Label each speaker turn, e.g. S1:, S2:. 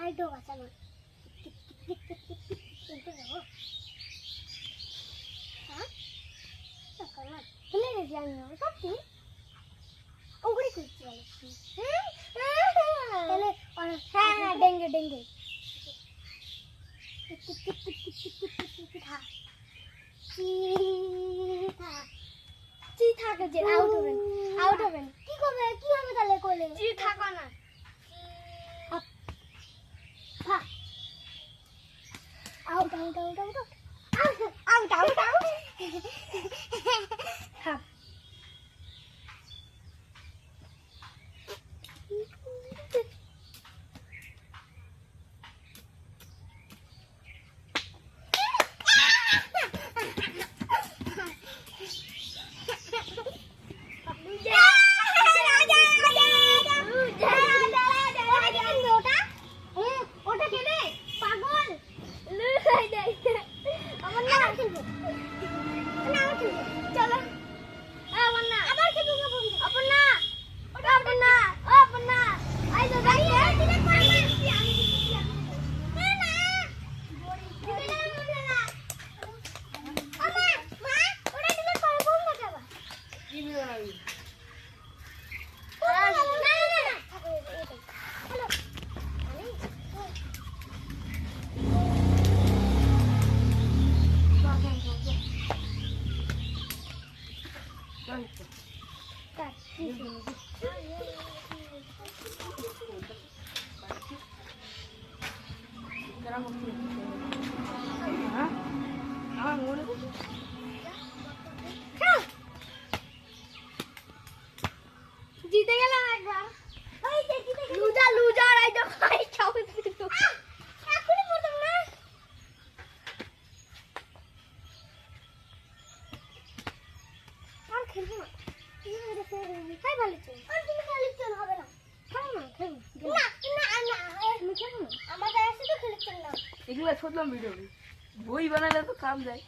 S1: আইডো বাঁচাবো ভুলে গেছি আমি সত্যি ওগুলি করতে তাহলে হ্যাঁ ডেঙ্গে ডেঙ্গে থাকে যে আউট হবেন কি করবে কি হবে তাহলে করলে জি থাকো না out out out out out out out হ্যাঁ জিতে গেলাম একবার লুজার লুজার এই দেখো এই সব এখনই পড়তাম না আর খেলবো না খাই ভালো চল আর তুমি খালি চল হবে না খাই না খাই না না না তুমি খেলো না আমাদের এসে তো খেলতে না
S2: এগুলা ছোটলাম ভিডিও বই বানালে তো কাম যায়।